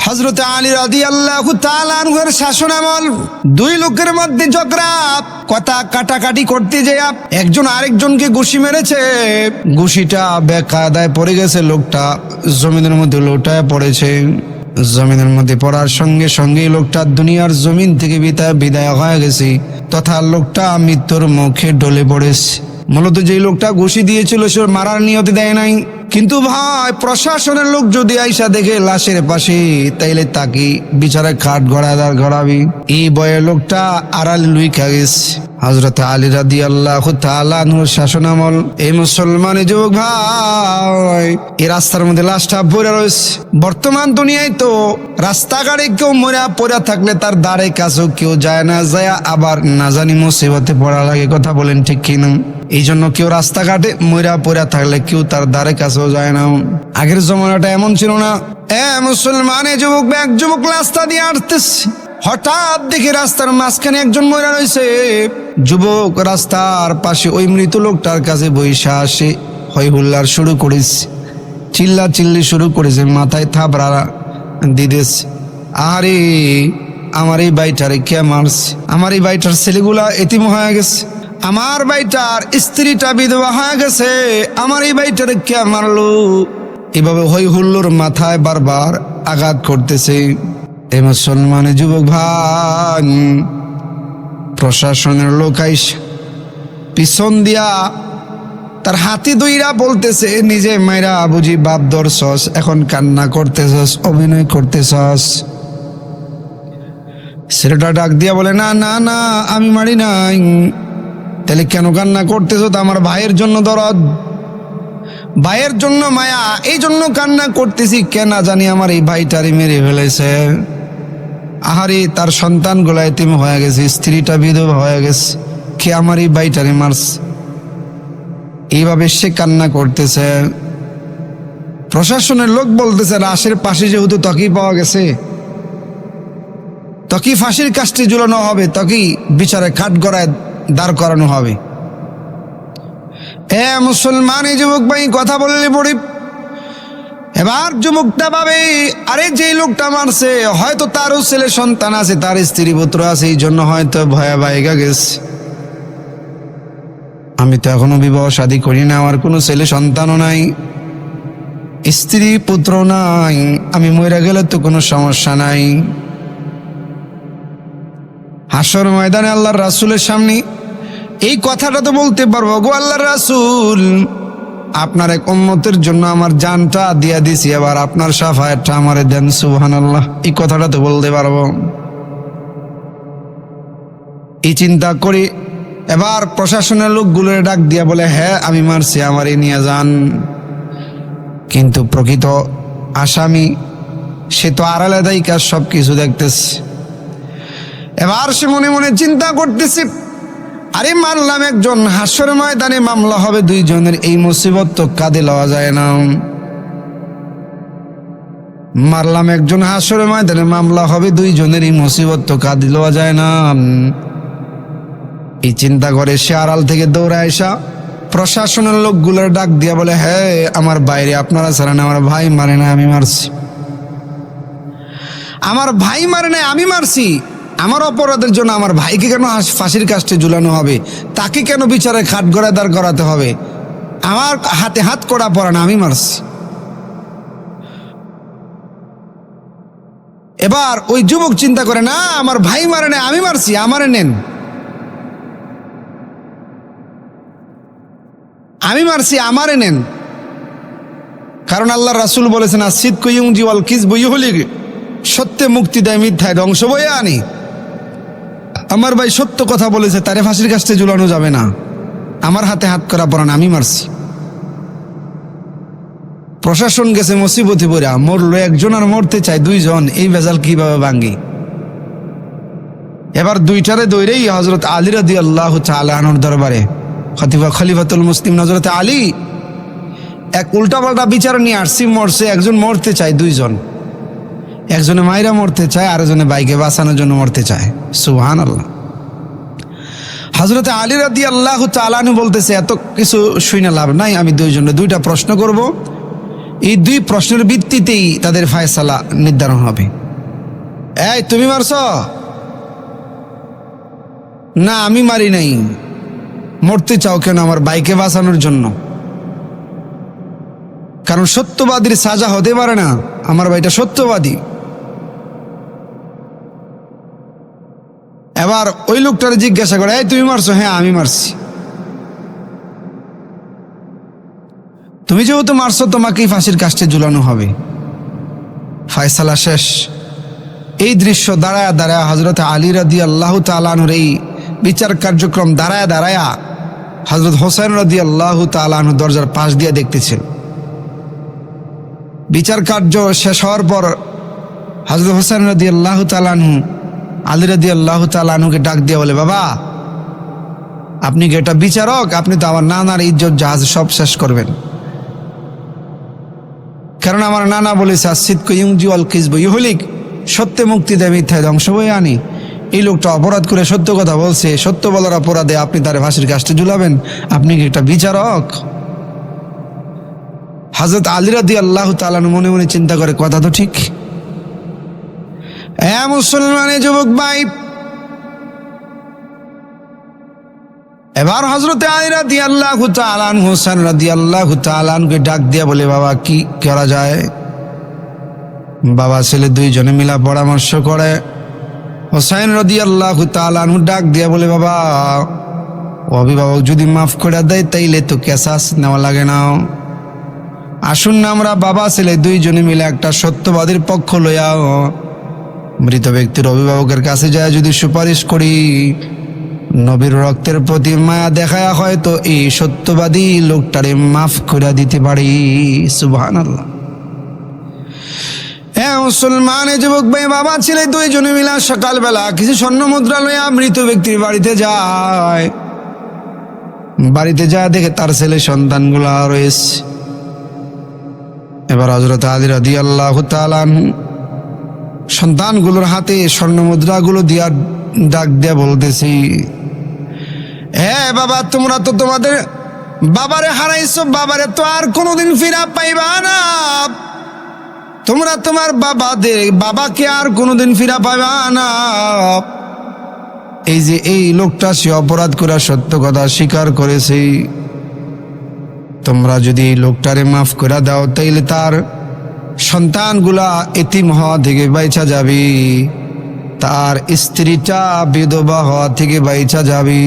হযরত আলী রাদিয়াল্লাহু তাআলা আনহুর শাসনামল দুই লোকের মধ্যে ঝগড়া, কথা কাটাকাটি করতে যায় একজন আরেকজনকে ঘুষি মেরেছে। ঘুষিটা বেকায়দায় পড়ে গেছে, লোকটা জমিনের মধ্যে লোটায় পড়েছে। জমিনের মধ্যে পড়ার সঙ্গে সঙ্গেই লোকটা দুনিয়ার জমিন থেকে বিদায় হয়ে গেছে, তথা লোকটা মৃত্যুর মুখে ঢলে পড়েছে। মূলত যে লোকটা ঘুষি দিয়েছিল সে মারার নিয়তে দেয় নাই, কিন্তু ভাই প্রশাসনের লোক যদি আইসা দেখে লাশের পাশে, তাইলে তাকে বিচারে খাট গড়াবি। এই বয়ে লোকটা আড়ালে লুইকা গেছে। হযরত আলী রাদিয়াল্লাহু তাআলা আনহুর শাসনামল এই মুসলমান যুবক ভাই এই রাস্তার মধ্যে লাশটা পড়ে রয়েছে। বর্তমান দুনিয়ায় তো রাস্তাঘাটে কেউ মরা পড়ে থাকলে তার দাঁড়ে কাছেও কেউ যায় না, যায় আবার না জানি মুসিবতে পড়া লাগে। কথা বলেন ঠিক কিনা? এই জন্য কেউ রাস্তাঘাটে মরা পড়ে থাকলে কেউ তার দাঁড়ে কাছেও যায় না। আগের জমানাটা এমন ছিল না। মুসলমান এক যুবক রাস্তা দিয়ে আসতেছে, হঠাৎ দেখে রাস্তার মাঝখানে একজন মরা রয়েছে। যুবক রাস্তার পাশে ওই মৃত লোকটার কাছে বৈশা আসে হই হুল্লার শুরু করেছে, চিল্লি শুরু করেছে, মাথায় থাপড়া দিতেছে। আরে আমার এই বাইটারে কে মারছে? আমার এই বাইটার ছেলেগুলা এতিম হয়ে গেছে, আমার বাইটার স্ত্রীটা বিধবা হয়ে গেছে, আমার এই বাইটারে কে মারলো? এভাবে হই হুল্লোর মাথায় বারবার আঘাত করতেছে। এই মুসলমান যুবক ভাই প্রশাসনের লোক আইসা পিছন দিয়া তার হাতি দইরা বলতেছে, নিজে মাইরা বুঝি বাপ ধরছস, এখন কান্না করতেছস, অভিনয় করতেছস। ছেলেটা ডাক দিয়া বলে, না না না আমি মারি নাই। তাহলে কেন কান্না করতেছ? তো আমার ভাইয়ের জন্য দরদ, ভাইয়ের জন্য মায়া, এই জন্য কান্না করতেছি। কেন জানি আমার এই ভাইটারে মেরে ফেলেছে। আহারে তার সন্তান গুলা এতিম হয়ে গেছে, স্ত্রীটা বিধবা হয়ে গেছে, কে আমার এই ভাইটারে মারছে? এইভাবে সে কান্না করতেছে। প্রশাসনের লোক বলতেছে, লাশের পাশে যেহেতু ত্বকি পাওয়া গেছে, ত্বকি ফাঁসির কাস্টে ঝুলানো হবে, ত্বকি বিচারে কাঠ গড়ায় দাঁড় করানো হবে। মুসলমান যুবক ভাই কথা বললে পড়ি। এবার যুবকটা ভাবে, আরে যে লোকটা মারছে হয়তো তারও ছেলে সন্তান আছে, তার স্ত্রী পুত্র আছে, এই জন্য হয়তো ভয়া বাইগা গেছে। আমি তো এখনো বিবাহ শাদী করি না, আমার কোনো ছেলে সন্তানও নাই, স্ত্রী পুত্র নাই, আমি মরে গেলে তো কোনো সমস্যা নাই। হাসর ময়দানে আল্লাহর রাসূলের সামনে এই কথাটা তো বলতে পারবো, গো আল্লাহর রাসূল আপনার এক উম্মতের জন্য আমার জানটা দিয়া দিছি, এবার আপনার শাফায়াতটা আমারে দেন, সুবহানাল্লাহ। এই কথাটা তো বলতে পারবো। এই চিন্তা করি এবার প্রশাসনের লোকগুলোর ডাক দিয়া বলে, হ্যাঁ আমি মারছি, আমারে নিয়ে যান। কিন্তু প্রকৃত আসামি সে তো আড়ালে দায়িকা সব কিছু দেখতেছে। এবার সে মনে মনে চিন্তা করতেছে, আরে মারলাম একজন, হাসর ময়দানে মামলা হবে দুইজনের, এই মুসিবত তো কাঁধে লওয়া যায় না। মারলাম একজন, হাসর ময়দানে মামলা হবে দুইজনের, এই মুসিবত তো কাঁধে লওয়া যায় না। এই চিন্তা করে সে আড়াল থেকে দৌড়ে আসা প্রশাসনের লোকগুলোর ডাক দিয়া বলে, হ্যাঁ আমার বাইরে আপনারা ছাড়েন, আমার ভাই মারে না আমি মারছি, আমার ভাই মারে না আমি মারছি। আমার অপরাধের জন্য আমার ভাইকে কেন ফাঁসির কাস্টে ঝুলানো হবে? তাকে কেন বিচারে খাট গড়ায় দাঁড় করাতে হবে? আমার হাতে হাত করা পড়া না, আমি মারছি। এবার ওই যুবক চিন্তা করে, না আমার ভাই মারে না আমি মারছি, আমারে নেন, আমি মারছি আমারে নেন। কারণ আল্লাহ রাসূল বলেছেন, আসিদকু ইউনজি ওয়াল কিযবু ইউহলিক, সত্যে মুক্তি দেয়, মিথ্যায় ধ্বংস বয়ে আনি। আমার ভাই সত্য কথা বলেছে, তারে ফাঁসির কাস্টে ঝুলানো যাবে না, আমার হাতে হাত করা পড়ান, আমি মারছি। প্রশাসন গেছে মুসিবতে পড়া, মরলো একজন আর মরতে চায় দুইজন, এই ভেজাল কিভাবে ভাঙ্গি? এবার দুইটারে দৌড়েই হযরত আলী রাদিয়াল্লাহু তাআলা আনহুর দরবারে খলিফাতুল মুসলিম হযরত আলী এক উল্টাপাল্টা বিচার নিয়ে আসছি। মরছে একজন, মরতে চায় দুইজন, একজনে মাইরা মরতে চায়, আরেকজনে বাইকে বাঁচানোর জন্য মরতে চায়। সুবহানাল্লাহ। হযরত আলী রাদিয়াল্লাহু তাআলা আনহু বলতেছে, এত কিছু শুনে লাভ নাই, আমি দুইটা প্রশ্ন করব, এই দুই প্রশ্নের ভিত্তিতেই তাদের ফায়সালা নির্ধারণ হবে। এই তুমি মারছ? না আমি মারি নাই। মরতে চাও কেন? আমার ভাইকে বাঁচানোর জন্য। কারণ সত্যবাদীর সাজা হতে পারে না, আমার ভাইটা সত্যবাদী। এবার ওই লোকটারে জিজ্ঞাসা করে, এই তুমি মারছো? হ্যাঁ আমি মারছি। তুমি যেহেতু মারছো তোমাকেই ফাঁসির কাস্টে ঝুলানো হবে। ফায়সালা শেষ। এই দৃশ্য দাঁড়ায়া দাঁড়ায়া হযরত আলী রাদিয়াল্লাহু তাআলা আনহুর এই বিচার কার্যক্রম দাঁড়ায়া দাঁড়ায়া হযরত হোসেন রাদিয়াল্লাহু তাআলা আনহু দরজার পাশ দিয়ে দেখতেছেন। বিচার কার্য শেষ হওয়ার পর হযরত হোসেন রাদিয়াল্লাহু তাআলা আনহু আলী রাদিয়াল্লাহু তাআলা আনহুকে ডাক দিয়ে বলে, বাবা আপনি কি এটা বিচারক? আপনি তো আমার নানার ইজ্জত জাহাজ সব শেষ করবেন। কারণ আমার নানা বলেছে, আসিদকু ইউনজি ওয়াল কিযবু ইউহলিক, সত্যে মুক্তি দেয়, মিথ্যায় ধ্বংস বয়ে আনি। এই লোকটা অপরাধ করে সত্য কথা বলছে, সত্য বলার অপরাধে আপনি তার ফাঁসির কাস্টে ঝুলাবেন? আপনি কি একটা বিচারক? হযরত আলী রাদিয়াল্লাহু তাআলা মনে মনে চিন্তা করে, কথা তো ঠিক। মুসলমানের যুবক ভাই, এবার হযরত আলী রাদিয়াল্লাহু তাআলা আনহু হোসেন রাদিয়াল্লাহু তাআলা আনহুকে ডাক দিয়া বলে, বাবা কি করা যায়? বাবা ছেলে দুইজনে মিলা পরামর্শ করে। হোসেন রাদিয়াল্লাহু তাআলা আনহু ডাক দিয়া বলে, বাবা অভিভাবক যদি মাফ করে দেয় তাইলে তো কেসাস নেওয়া লাগে না। আসুন না আমরা বাবা ছেলে দুইজনে মিলে একটা সত্যবাদীর পক্ষ লইয়া মৃত ব্যক্তির অভিভাবকের কাছে যায় যদি সুপারিশ করি, নবীর রক্তের প্রতি মায়া দেখায় হয়তো এই সত্যবাদী লোকটারে মাফ করে দিতে পারি। সুবহানাল্লাহ। মুসলমান যুবক ভাই, বাবা ছেলে দুইজনে মিলা সকালবেলা কিছু স্বর্ণ মুদ্রা লইয়া মৃত ব্যক্তির বাড়িতে যায়। বাড়িতে যায় দেখে তার ছেলে সন্তানগুলা রয়েছে। এবার হযরত আলী রাদিয়াল্লাহু তাআলা সন্তানগুলোর হাতে স্বর্ণ মুদ্রাগুলো দিয়া ডাক দিয়া বলতেছি, বাবা তোমরা তো তোমাদের বাবারে হারাইছো, বাবারে তো আর কোনোদিন ফিরা পাইবা না। তোমরা তোমার বাবাকে আর কোনোদিন ফিরা পাইবা না। এই যে এই লোকটা সে অপরাধ করে সত্য কথা স্বীকার করেছে, তোমরা যদি এই লোকটারে মাফ করে দাও তাইলে তার সন্তানগুলা এতিম হওয়া থেকে বাইচা যাবে, তার স্ত্রীটা বিধবা হওয়া থেকে বাইচা যাবে।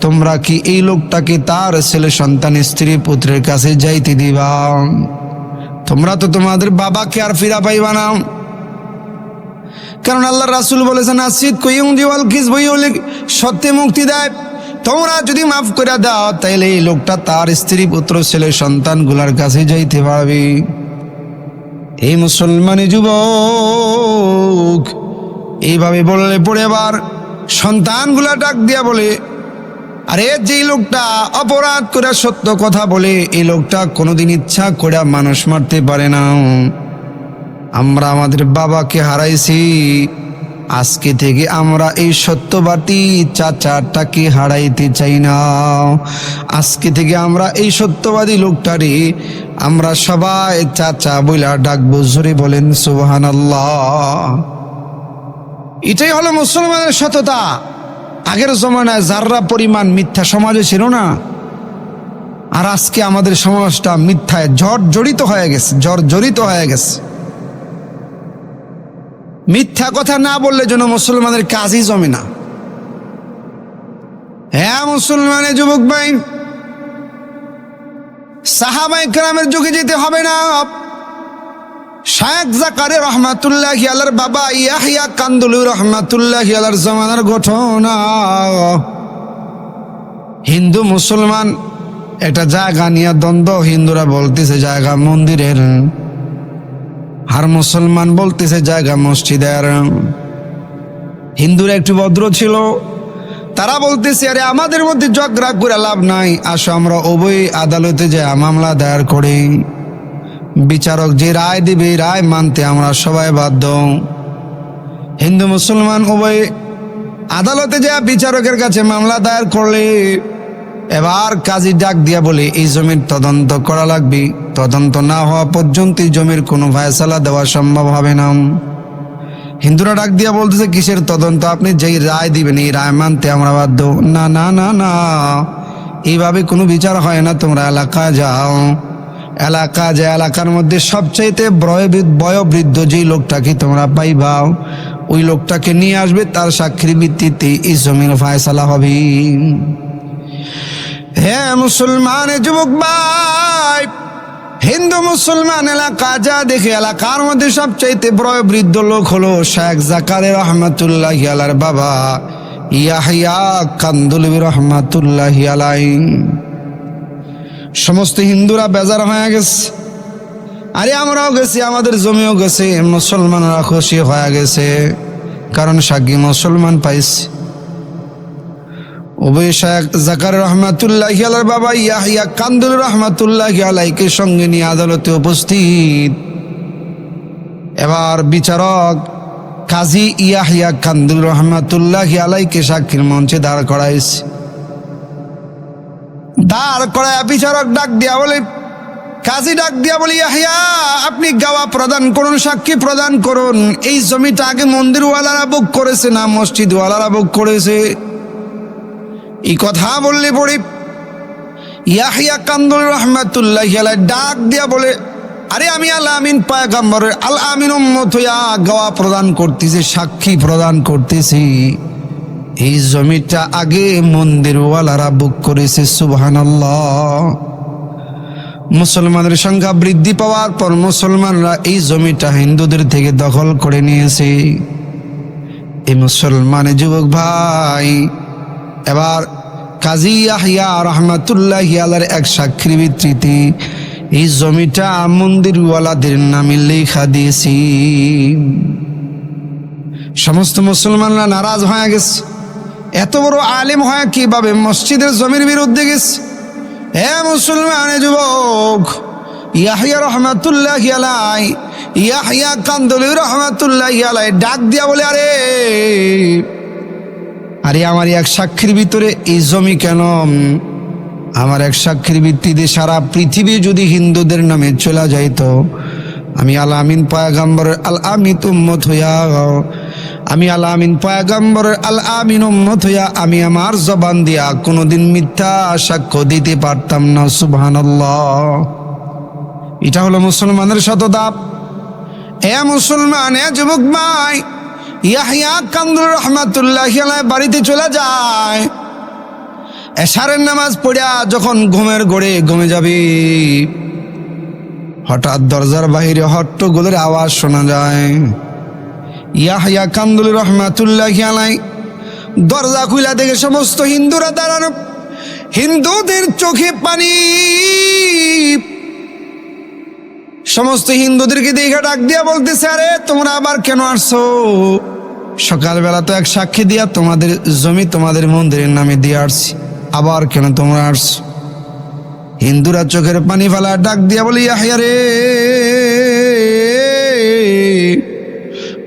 তোমরা কি এই লোকটাকে তার ছেলে সন্তান স্ত্রী পুত্রের কাছে যাইতে দিবা? তোমরা তো তোমাদের বাবাকে আর ফিরা পাইবা না। কারণ আল্লাহ রাসূল বলেছেন, আসিদকু ইউনজি ওয়াল কিযবু ইউহলিক, সত্যে মুক্তি দেয়। তোমরা যদি মাফ করে দাও তাইলে এই লোকটা তার স্ত্রী পুত্র ছেলে সন্তানগুলার কাছে যাইতে পারবে। এই মুসলমানি যুবক এইভাবে বললে পরে আবার সন্তানগুলা ডাক দিয়া বলে, আরে যে লোকটা অপরাধ করে সত্য কথা বলে, এই লোকটা কোনোদিন ইচ্ছা করে মানুষ মারতে পারে না। আমরা আমাদের বাবাকে হারাইছি, আজকে থেকে আমরা এই সত্যবাদী চাচাটাকে হারাইতে চাই না। আজকে থেকে আমরা এই সত্যবাদী লোকটারে আমরা সবাই চাচা বইলা ডাকবো। জোরে বলেন সুবহানাল্লাহ। এটাই হলো মুসলমানের সততা। আগের জমানায় যাররা পরিমাণ মিথ্যা সমাজে ছিল না, আর আজকে আমাদের সমাজটা মিথ্যায় জর্জরিত হয়ে গেছে। মিথ্যা কথা না বললে যেন মুসলমানের কাজই জমে না। মুসলমানের যুবক ভাই, সাহাবায়ে কেরামের যুগে যেতে হবে না। শায়েখ জাকারিয়া রাহমাতুল্লাহি আলাইহির বাবা ইয়াহইয়া কান্দুলি রাহমাতুল্লাহি আলাইহির জামানার ঘটনা। হিন্দু মুসলমান একটা জায়গা নিয়ে দ্বন্দ্ব। হিন্দুরা বলতেছে জায়গা মন্দিরের, আর মুসলমান বলতেছে জায়গা মসজিদের। হিন্দুরা একটু ভদ্র ছিল, তারা বলতেছে আরে আমাদের মধ্যে ঝগড়া করে লাভ নাই, আসো আমরা উভয় আদালতে যাই মামলা দায়ের করি। বিচারক যে রায় দিবে রায় মানতে আমরা সবাই বাধ্য। হিন্দু মুসলমান উভয় আদালতে যায় বিচারকের কাছে মামলা দায়ের করলে এবার কাজী ডাক দিয়া বলে এই জমির তদন্ত করা লাগবে, তদন্ত না হওয়া পর্যন্ত এই জমির কোনো ফয়সালা দেওয়া সম্ভব হবে না। হিন্দুরা ডাক দিয়া বলতেছে কিসের তদন্ত, আপনি যেই রায় দিবেন এই রায় মানতে আমরা বাধ্য। না না না না, এইভাবে কোনো বিচার হয় না, তোমরা এলাকা যাও, এলাকা যে এলাকার মধ্যে সবচাইতে বয়োবৃদ্ধ যেই লোকটাকে তোমরা পাইবাও ওই লোকটাকে নিয়ে আসবে, তার সাক্ষীর ভিত্তিতে এই জমির ফয়সালা হবে। হে মুসলমান যুবক ভাই, হিন্দু মুসলমান এলাকা যা দেখে এলাকার মধ্যে সবচাইতে বয়োবৃদ্ধ লোক হলো শেখ জাকারিয়া রহমাতুল্লাহি আলাইহির বাবা ইয়াহিয়া কান্দুলবি রহমাতুল্লাহি আলাইহি। সমস্ত হিন্দুরা বেজার হয়ে গেছে, আরে আমরাও গেছি, আমাদের জমিও গেছে, মুসলমানরা খুশি হয়ে গেছে, কারণ সাক্ষী মুসলমান পাইছে। উভয় শেখ জাকারিয়া রহমাতুল্লাহি আলাইহির বাবা ইয়াহিয়া কান্দুল রহমাতুল্লাহি আলাইহিকে সঙ্গে নিয়ে আদালতে উপস্থিত। এবার বিচারক কাজী ইয়াহিয়া কান্দুল রহমাতুল্লাহি আলাইহিকে সাক্ষীর মঞ্চে দাঁড় করাইছে। দাঁড় করায় বিচারক ডাক দিয়া বলে, কাজী ডাক দিয়া বলে, ইয়াহিয়া আপনি গাওয়া প্রদান করুন, সাক্ষী প্রদান করুন, এই জমিটা আগে মন্দিরওয়ালারা বুক করেছে না মসজিদওয়ালারা বুক করেছে? এই কথা বললে পরে ইয়াহিয়া কান্দুল রহমাতুল্লাহি আলাইহি ডাক দিয়া বলে, আরে আমি আল আমিন পয়গম্বরের আল আমিন উম্মত হইয়া গাওয়া প্রদান করতেছি, সাক্ষী প্রদান করতেছি, এই জমিটা আগে মন্দিরওয়ালারা বুক করেছে। সুবহানাল্লাহ। মুসলমানের সংখ্যা বৃদ্ধি পাওয়ার পর মুসলমানরা এই জমিটা হিন্দুদের থেকে দখল করে নিয়েছে। এই মুসলমান যুবক ভাই, এবার কাজী ইয়াহিয়া রাহমাতুল্লাহি আলাইহির এক সাক্ষীর ভিত্তিতে এই জমিটা মন্দিরওয়ালাদের নামে লেখা দিয়েছি। সমস্ত মুসলমানরা নারাজ হয়ে গেছে, এত বড় আলেম হয় কিভাবে মসজিদের জমির বিরুদ্ধে গেছে? হে মুসলমান যুবক, ইয়াহিয়া রহমাতুল্লাহি আলাইহি, ইয়াহিয়া কান্দুলি রহমাতুল্লাহি আলাইহি ডাক দিয়া বলে, আরে আরে আমার এক সাক্ষীর ভিতরে এই জমি কেন? আমার এক সাক্ষীর ভিত্তিতে সারা পৃথিবী যদি হিন্দুদের নামে চলে যাইতো, আমি আল আমিন পয়গম্বরের আল আমিন উম্মত হইয়া, আমি আল আমিন পয়গম্বরের আল আমিন উম্মত হইয়া আমি আমার জবান দিয়া কোনোদিন মিথ্যা সাক্ষ্য দিতে পারতাম না। সুবহানাল্লাহ। এটা হলো মুসলমানের সততা। এ মুসলমান, এ যুবক ভাই, ইয়াহিয়া কান্দুল রহমাতুল্লাহি আলাইহি বাড়িতে চলে যায়। এশারের নামাজ পড়িয়া যখন ঘুমের ঘোরে ঘুমে যাবে, হঠাৎ দরজার বাহিরে হট্টগোলের আওয়াজ শোনা যায়। ইয়াহিয়া কান্দুল রহমাতুল্লাহি আলাইহি দরজা খুলে দেখে সমস্ত হিন্দুরা দাঁড়ানো, হিন্দুদের চোখে পানি। সমস্ত হিন্দুদেরকে দেখে ডাক দিয়া বলতেছে, আরে তোমরা আবার কেন আসছো? সকালবেলা তো এক সাক্ষী দিয়া তোমাদের জমি তোমাদের মন্দিরের নামে দিয়ে আসছি, আবার কেন তোমরা আসছো? হিন্দুরা চোখের পানি ফেলা ডাক দিয়া বলি, ইয়াহিয়া রে,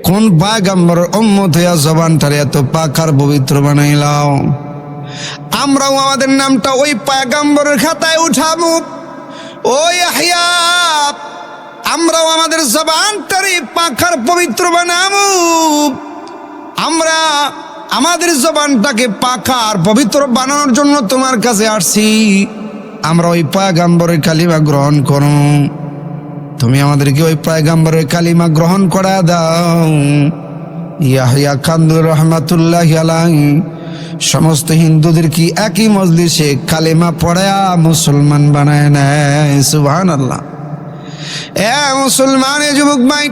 কোন পয়গম্বরের উম্মত হইয়া জবানটারে এত পাক আর পবিত্র বানাইলাও? আমরাও আমাদের নামটা ওই পয়গম্বরের খাতায় উঠাবো। ও ইয়াহিয়া, আমরাও আমাদের জবানটারে পাক আর পবিত্র বানাবো। আমরা আমাদের জবানটাকে পাক আর পবিত্র বানানোর জন্য তোমার কাছে আসছি। আমরা ওই পয়গম্বরের কালিমা গ্রহণ করো, তুমি আমাদেরকে ওই পয়গম্বরের কালিমা গ্রহণ করা দাও। ইয়াহিয়া কান্দুল রহমাতুল্লাহি আলাইহি সমস্ত হিন্দুদের কি একই মজলিসে কালিমা পড়ায়া মুসলমান বানায় নেয়। সুবহানাল্লাহ। এ মুসলমান, এ যুবক ভাই,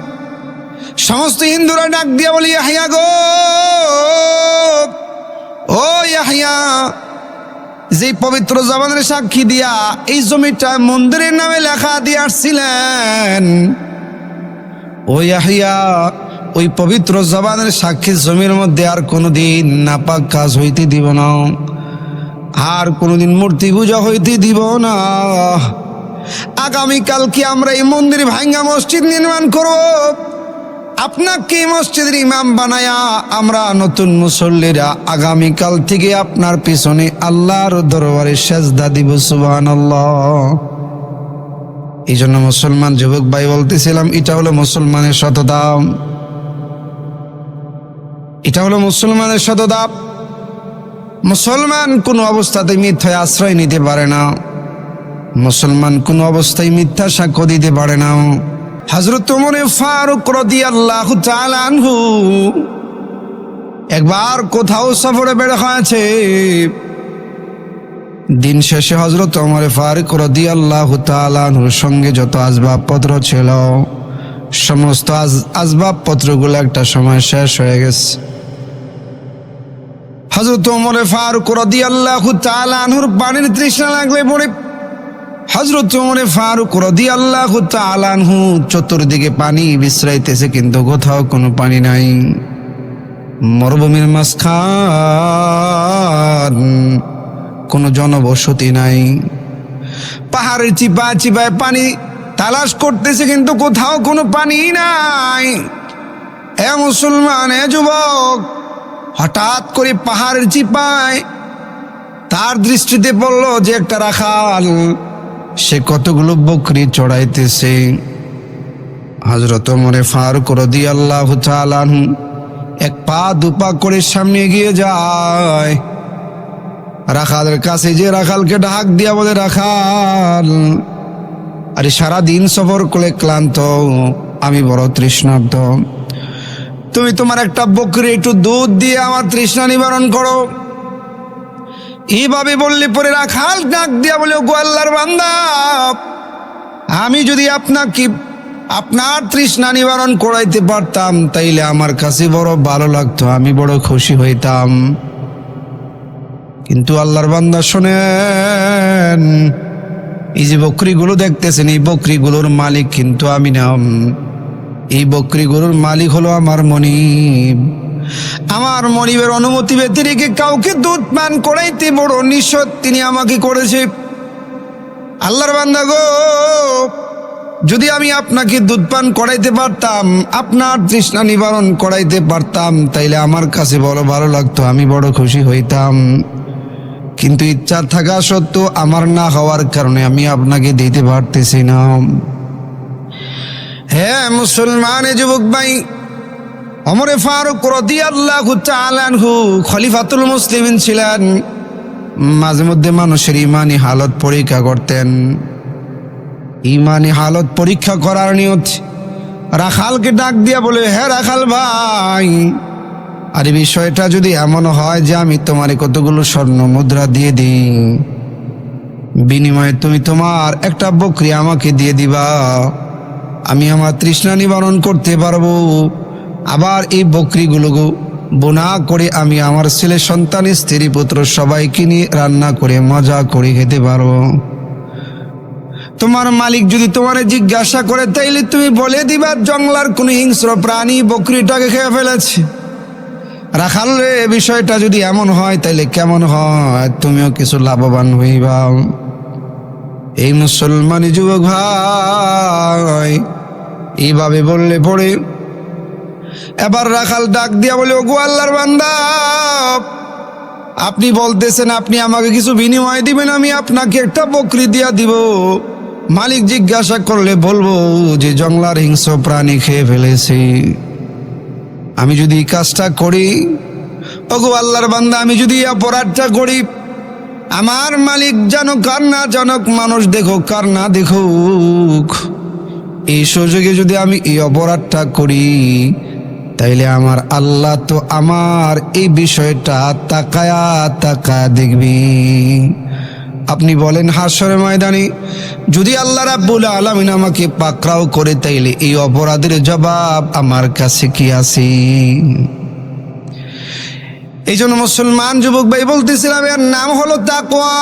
সমস্ত হিন্দুরা ডাক দিয়া বলি, ইয়াহিয়া গো, ও ইয়াহিয়া, যে পবিত্র জবানের সাক্ষী দিয়া এই জমিটা মন্দিরের নামে লেখা দিয়ে আসছিলেন, ও ইয়াহিয়া, ওই পবিত্র জবানের সাক্ষী জমির মধ্যে আর কোনোদিন নাপাক কাজ হইতে দিব না, আর কোনোদিন মূর্তি পূজা হইতে দিব না। আগামীকালকে আমরা এই মন্দির ভাঙ্গা মসজিদ নির্মাণ করব, আপনাকে মসজিদের ইমাম বানায়া আমরা নতুন মুসল্লিরা আগামীকাল থেকে আপনার পিছনে আল্লাহর দরবারে সেজদা দিব। সুবহানাল্লাহ। এই জন্য মুসলমান যুবক ভাই বলতেছিলাম, এটা হলো মুসলমানের সততা, এটা হলো মুসলমানের সততা। মুসলমান কোনো অবস্থাতে মিথ্যায় আশ্রয় নিতে পারে না, মুসলমান কোনো অবস্থায় মিথ্যা সাক্ষ্য দিতে পারে না। হযরত ওমর ফারুক রাদিয়াল্লাহু তাআলা আনহু একবার কোথাও সফরে বের হয়েছে। দিন শেষে হযরত ওমর ফারুক রাদিয়াল্লাহু তাআলা আনহুর সঙ্গে যত আসবাবপত্র ছিল, সমস্ত আসবাবপত্রগুলো একটা সময় শেষ হয়ে গেছে। হযরত ওমর ফারুক রাদিয়াল্লাহু তাআলা আনহুর পানির তৃষ্ণা লাগলে পড়ে হযরত ওমর ফারুক রাদিয়াল্লাহু তাআলা আনহু চতুর্দিকে পানি বিছরাইতেছে, কিন্তু কোথাও কোনো পানি নাই। মরুভূমির মাঝখান, কোনো জনবসতি নাই। পাহাড়ের চিপায় চিপায় পানি তালাশ করতেছে, কিন্তু কোথাও কোনো পানি নাই। এ মুসলমান, এ যুবক, হঠাৎ করে পাহাড়ের চিপায় তার দৃষ্টিতে পড়ল যে একটা রাখাল সে কতগুলো বকরি চড়াইতেছে। হযরত ওমর ফারুক রাদিয়াল্লাহু তাআলা আনহু এক পা দুপা করে সামনে এগিয়ে যায়। রাখালের কাছে যে রাখালকে ডাক দিয়া বলে, রাখাল, আরে সারাদিন সফর করে ক্লান্ত, আমি বড় তৃষ্ণার্ত, তুমি তোমার একটা বকরি একটু দুধ দিয়ে আমার তৃষ্ণা নিবারণ করো। এইভাবে বললে পরে রাখাল ডাক দিয়া বলে, ওগো আল্লাহর বান্দা, আমি যদি আপনাকে আপনার তৃষ্ণা নিবারণ করাইতে পারতাম তাইলে আমার কাছে বড় ভালো লাগতো, আমি বড় খুশি হইতাম। কিন্তু আল্লাহর বান্দা শোনেন, এই যে বকরিগুলো দেখতেছেন, এই বকরিগুলোর মালিক কিন্তু আমি না। এই বকরিগুলোর মালিক হলো আমার মনিব। আমার মনিবের অনুমতি ব্যতিরেকে কাউকে দুধ পান করাইতে বড় নিষেধ তিনি আমাকে করেছে। আল্লাহর বান্দা গো, যদি আমি আপনাকে দুধ পান করাইতে পারতাম, আপনার তৃষ্ণা নিবারণ করাইতে পারতাম, তাইলে আমার কাছে বড় ভালো লাগতো, আমি বড় খুশি হইতাম। কিন্তু ইচ্ছা থাকা সত্ত্বেও আমার না হওয়ার কারণে আমি আপনাকে দিতে পারতেছি না। হ্যাঁ মুসলমান যুবক ভাই, ওমর ফারুক রাদিয়াল্লাহু তাআলা আনহু খলিফাতুল মুসলিমিন ছিলেন। মাঝে মধ্যে মানুষের ইমানি হালত পরীক্ষা করতেন। ইমানি হালত পরীক্ষা করার নিয়ত রাখালকে ডাক দিয়া বলে, হ্যাঁ রাখাল ভাই, আরে বিষয়টা যদি এমন হয় যে আমি তোমারে কতগুলো স্বর্ণ মুদ্রা দিয়ে দিই, বিনিময়ে তুমি তোমার একটা বকরি আমাকে দিয়ে দিবা, আমি আমার তৃষ্ণা নিবারণ করতে পারবো। আবার এই বকরিগুলো বোনা করে আমি আমার ছেলে সন্তান স্ত্রী পুত্র সবাইকে নিয়ে রান্না করে মজা করে খেতে পারবো। তোমার মালিক যদি তোমারে জিজ্ঞাসা করে তাইলে তুমি বলে দিবা জঙ্গলার কোন হিংস্র প্রাণী বকরিটাকে খেয়ে ফেলেছে। রাখাল রে, বিষয়টা যদি এমন হয় তাইলে কেমন হয়, তুমিও কিছু লাভবান হইবা। এই মুসলমানি যুবক ভাই এইভাবে বললে পড়ে এবার রাখাল ডাক দিয়া বলে, ওগো আল্লাহর বান্দা, আপনি বলতেছেন আপনি আমাকে কিছু বিনিময় দিবেন, আমি আপনাকে একটা বকরি দিয়া দিব। মালিক জিজ্ঞাসা করলে বলবো যে জঙ্গলার হিংস্র প্রাণী খেয়ে ফেলেছি। আমি যদি এই কাজটা করি, ওগো আল্লাহর বান্দা, আমি যদি এই অপরাধটা করি, আমার মালিক জানুক আর না জানুক, মানুষ দেখুক আর না দেখুক, এই সুযোগে যদি আমি এই অপরাধটা করি, তাইলে আমার আল্লাহ তো আমার এই বিষয়টা তাকায়া তাকায়া দেখবি। আপনি বলেন হাসরের ময়দানে যদি আল্লাহ রাব্বুল আলামিন আমাকে পাকড়াও করে, তাইলে এই অপরাধের জবাব আমার কাছে কি আছে? এই জন্য মুসলমান যুবক ভাই বলতেছিলাম, এর নাম হলো তাকওয়া।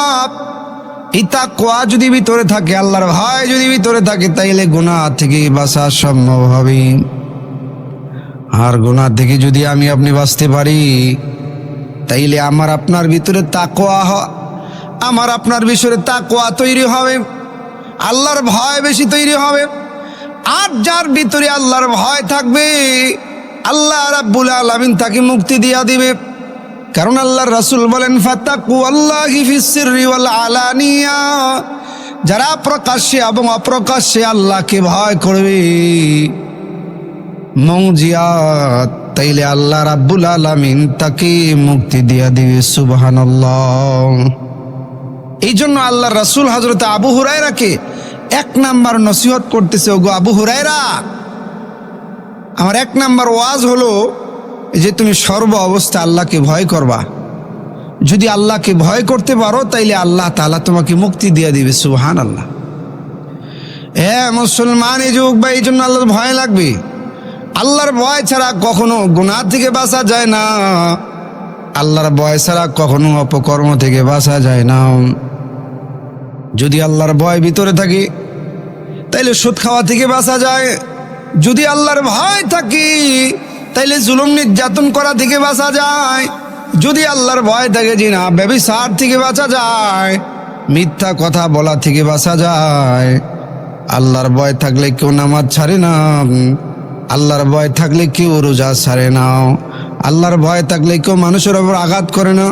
এই তাকওয়া যদি ভিতরে থাকে, আল্লাহর ভয় যদি ভিতরে থাকে, তাইলে গুনাহ থেকে বাঁচা সম্ভব হবে। আর গুনাহ থেকে যদি আমি আপনি বাঁচতে পারি, তাইলে আমার আপনার ভিতরে তাকওয়া, আমার আপনার বিষয়ে তাকওয়া তৈরি হবে, আল্লাহর ভয় বেশি তৈরি হবে। আর যার ভিতরে আল্লাহর ভয় থাকবে আল্লাহ রাব্বুল আলামিন তাকে মুক্তি দিয়া দিবে। কারণ আল্লাহর রাসূল বলেন ফাত্তাকুল্লাহি ফিস সিররি ওয়াল আলানিয়া, যারা প্রকাশ্যে এবং অপ্রকাশ্যে আল্লাহকে ভয় করবে মৌজিয়াত, তাইলে আল্লাহ রাব্বুল আলামিন তাকে মুক্তি দিয়া দিবে। সুবহানাল্লাহ। এই জন্য আল্লাহর রাসূল হযরত আবু হুরায়রাকে 1 নাম্বার নসিহত করতেছে, ওগো আবু হুরায়রা, আমার 1 নাম্বার ওয়াজ হলো যে তুমি সর্ব অবস্থা আল্লাহকে ভয় করবা। যদি আল্লাহকে ভয় করতে পারো তাইলে আল্লাহ তাআলা তোমাকে মুক্তি দিয়ে দিবে। সুবহানাল্লাহ। মুসলমান এই যুগ বা এই জন্য আল্লাহর ভয় লাগবে। আল্লাহর ভয় ছাড়া কখনো গুনাহ থেকে বাঁচা যায় না, আল্লাহর ভয় ছাড়া কখনো অপকর্ম থেকে বাঁচা যায় না। যদি আল্লাহর ভয় ভিতরে থাকে তাইলে সুদ খাওয়া থেকে বাঁচা যায়। যদি আল্লাহর ভয় থাকে তাইলে জুলুম নির্যাতন করা থেকে বাঁচা যায়। যদি আল্লাহর ভয় থাকে জিনা ব্যভিচার থেকে বাঁচা যায়, মিথ্যা কথা বলা থেকে বাঁচা যায়। আল্লাহর ভয় থাকলে কেউ নামাজ ছাড়ে না, আল্লাহর ভয় থাকলে কেউ রোজা ছাড়ে না, আল্লাহর ভয় থাকলে কেউ মানুষের ওপর আঘাত করে না,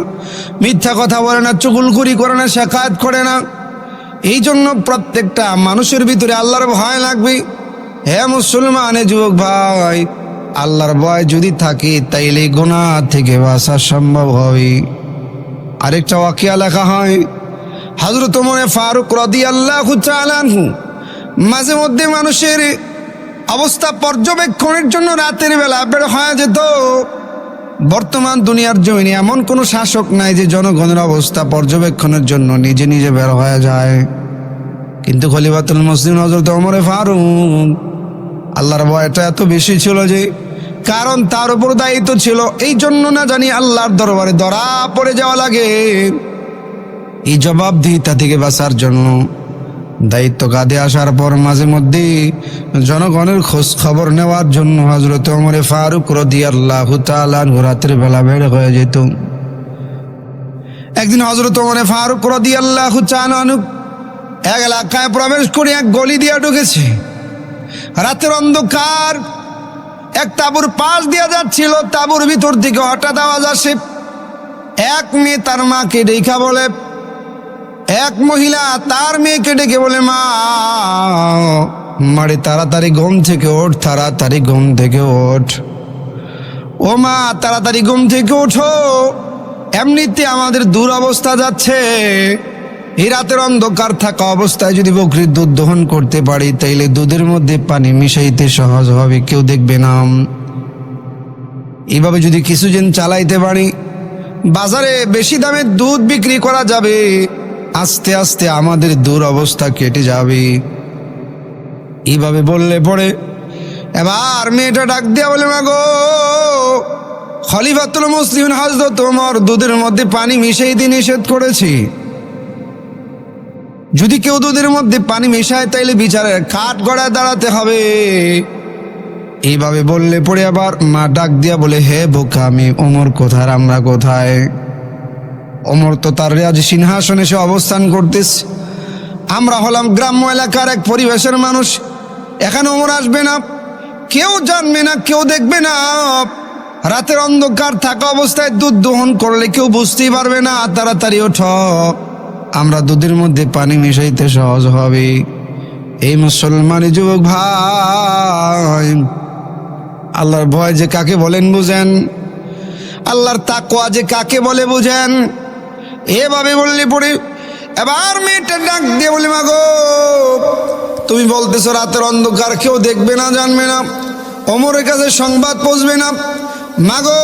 মিথ্যা কথা বলে না, চুগলখুরি করে না, শেখায়ত করে না। এই জন্য প্রত্যেকটা মানুষের ভিতরে আল্লাহর ভয় লাগবে। হে মুসলমান যুবক ভাই, আল্লাহর ভয় যদি থাকে তাইলে গুনাহ থেকে বাঁচা সম্ভব হবে। আরেকটা ওয়াকিয়া লেখা হয়, হযরত ওমর ফারুক রাদিয়াল্লাহু তাআলা আনহু মাঝে মধ্যে মানুষের অবস্থা পর্যবেক্ষণের জন্য রাতের বেলা বের হয়ে যেত। বর্তমান দুনিয়ার জমিনে এমন কোনো শাসক নাই যে জনগণের অবস্থা পর্যবেক্ষণের জন্য নিজে নিজে বের হয়ে যায়, কিন্তু খলিফাতুল মুসলিমিন হযরত ওমর ফারুক আল্লাহর ভয়টা এত বেশি ছিল যে, কারণ তার উপর দায়িত্ব ছিল, এই জন্য না জানি আল্লাহর দরবারে ধরা পড়ে যাওয়া লাগে। এই জবাবদিহিতা থেকে বাঁচার জন্য দায়িত্ব কাঁধে আসার পর মাঝে মধ্যে জনগণের খোঁজ খবর নেওয়ার জন্য হযরত ওমর ফারুক রাদিয়াল্লাহু তাআলা রাতের বেলা বের হয়ে যেত। একদিন হযরত ওমর ফারুক রাদিয়াল্লাহু তাআলা এক এলাকায় প্রবেশ করে এক গলি দিয়ে ঢুকেছে। রাতের অন্ধকার, এক তাঁবুর পাশ দিয়ে যাচ্ছিল। তাঁবুর ভিতর থেকে হঠাৎ আওয়াজ আসে। এক মেয়ে তার মাকে ডেকে বলে, এক মহিলা তার মেয়েকে ডেকে বলে, মা মারে তাড়াতাড়ি ঘুম থেকে ওঠ, তাড়াতাড়ি ঘুম থেকে ওঠ, ও মা তাড়াতাড়ি ঘুম থেকে ওঠো, এমনিতে আমাদের দুরবস্থা যাচ্ছে। এই রাতের অন্ধকার থাকা অবস্থায় যদি বকরির দুধ দহন করতে পারি তাইলে দুধের মধ্যে পানি মিশাইতে সহজ হবে, কেউ দেখবে না। এইভাবে যদি কিছুদিন চালাইতে পারি, বাজারে বেশি দামে দুধ বিক্রি করা যাবে, আস্তে আস্তে আমাদের দুরবস্থা কেটে যাবে। এইভাবে বললে পরে এবার মেয়েটা ডাক দিয়া বলে, মা গো, খলিফাতুল মুসলিমিন হযরত ওমর দুধের মধ্যে পানি মিশাইতে নিষেধ করেছি। যদি কেউ দুধের মধ্যে পানি মিশায় তাইলে বিচারের কাঠ গড়ায় দাঁড়াতে হবে। এইভাবে বললে পরে আবার মা ডাক দিয়া বলে, হে বোকা, আমি ওমর কোথায়, আমরা কোথায়? ওমর তো তার রাজ সিংহাসনে সে অবস্থান করতেছে, আমরা হলাম গ্রাম্য এলাকার এক পরিবেশের মানুষ। এখানে ওমর আসবে না, কেউ জানবে না, কেউ দেখবে না। রাতের অন্ধকার থাকা অবস্থায় দুধ দহন করলে কেউ বুঝতেই পারবে না। তাড়াতাড়ি ওঠো, আমরা দুধের মধ্যে পানি মিশাইতে সহজ হবে। এই মুসলমানি যুবক ভাই, আল্লাহর ভয় যে কাকে বলেন বুঝেন, আল্লাহর তাকওয়া যে কাকে বলে বুঝেন। এভাবে বললে পরে এবার মেয়েটা ডাক দিয়ে বলে, মা গো, তুমি বলতেছো রাতের অন্ধকার কেউ দেখবে না, জানবে না, ওমরের কাছে সংবাদ পৌঁছবে না। মা গো,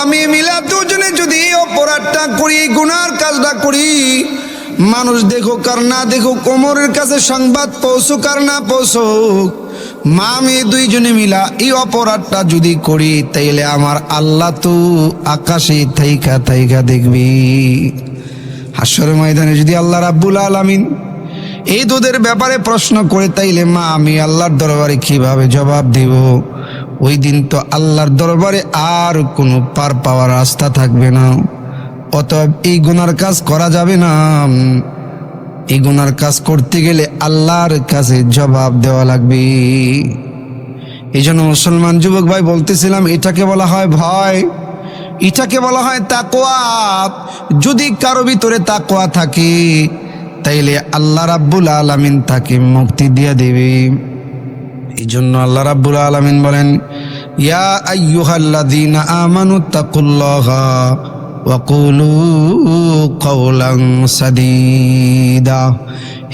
আমি মিলা দুজনে যদি অপরাধটা করি, গুনার কাজটা করি, মানুষ দেখুক আর না দেখুক, ওমরের কাছে সংবাদ পৌঁছুক আর না পৌঁছুক, মা আমি দুইজনে মিলা এই অপরাধটা যদি করি তাইলে আমার আল্লাহ তো আকাশে থাইকা থাইকা দেখবি। হাসরের ময়দানে যদি আল্লাহ রাব্বুল আলামিন এই দুধের ব্যাপারে প্রশ্ন করে তাইলে মা আমি আল্লাহর দরবারে কিভাবে জবাব দেব? ওই দিন তো আল্লাহর দরবারে আর কোনো পার পাওয়ার রাস্তা থাকবে না। অতএব এই গুনার কাজ করা যাবে না। এই গুনার কাজ করতে গেলে আল্লাহর কাছে জবাব দেওয়া লাগবে। এই জন্য মুসলমান যুবক ভাই বলতেছিলাম, এটাকে বলা হয় ভয়, এটাকে বলা হয় তাকওয়া। যদি কারো ভিতরে তাকওয়া থাকে তাইলে আল্লাহ রাব্বুল আলামিন তাকে মুক্তি দিয়ে দেবে। এই জন্য আল্লাহ রাব্বুল আলামিন বলেন, ইয়া আইয়ুহাল্লাযীনা আমানু তাকুল্লাহা ওয়া কুলু কাওলান সাদীদা।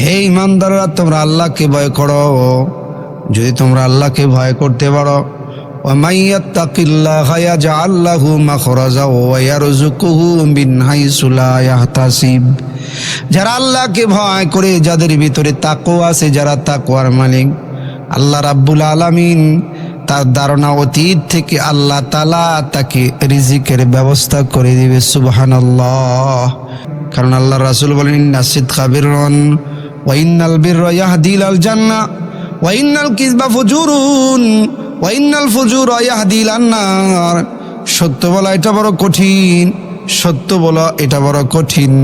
হে ঈমানদাররা, তোমরা আল্লাহকে ভয় করো। যদি তোমরা আল্লাহকে ভয় করতে পারো, ওয়া মাইয়াত্তাকিল্লাহা ইয়াজআল লাহু মাখরাজা ওয়া ইয়ারযুকুহু মিন হাইসু লা ইয়াহতাসিব। যারা আল্লাহকে ভয় করে, যাদের ভিতরে তাকওয়া আছে, যারা তাকওয়ার মালিক, আল্লাহ রাব্বুল আলামিন তার ধারণা অতীত থেকে আল্লাহ তাআলা তাকে রিজিকের ব্যবস্থা করে দিবে। সুবহানাল্লাহ। কারণ আল্লাহ রাসূল বলেন, ইন্না সিদকা বিররুন ওয়া ইন্নাল বিররা ইয়াহদি ইলাল জান্নাহ ওয়া ইন্নাল কিযবা ফুজুরুন ওয়া ইন্নাল ফুজুরা ইয়াহদি ইলান নার। সত্য বলা এটা বড় কঠিন, সত্য বলা এটা বড় কঠিন।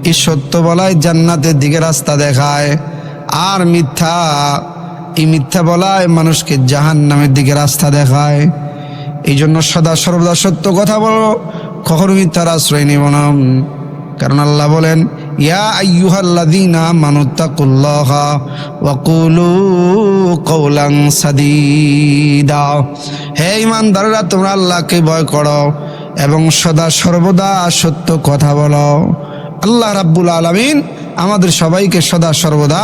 এই সত্য বলাই জান্নাতের দিকে রাস্তা দেখায়, আর মিথ্যা, এই মিথ্যা বলায় মানুষকে জাহান্নামের দিকে রাস্তা দেখায়। এই জন্য সদা সর্বদা সত্য কথা বলো, কখনো মিথ্যার আশ্রয় নিব না। কারণ আল্লাহ বলেন, ইয়া আইয়ুহাল্লাযীনা আমানুত্তাকুল্লাহা ওয়া কুলু কাওলান সাদীদা। হে ঈমানদাররা, তোমরা আল্লাহকে ভয় করো এবং সদা সর্বদা সত্য কথা বলো। আল্লাহ রাব্বুল আলামিন আমাদের সবাইকে সদা সর্বদা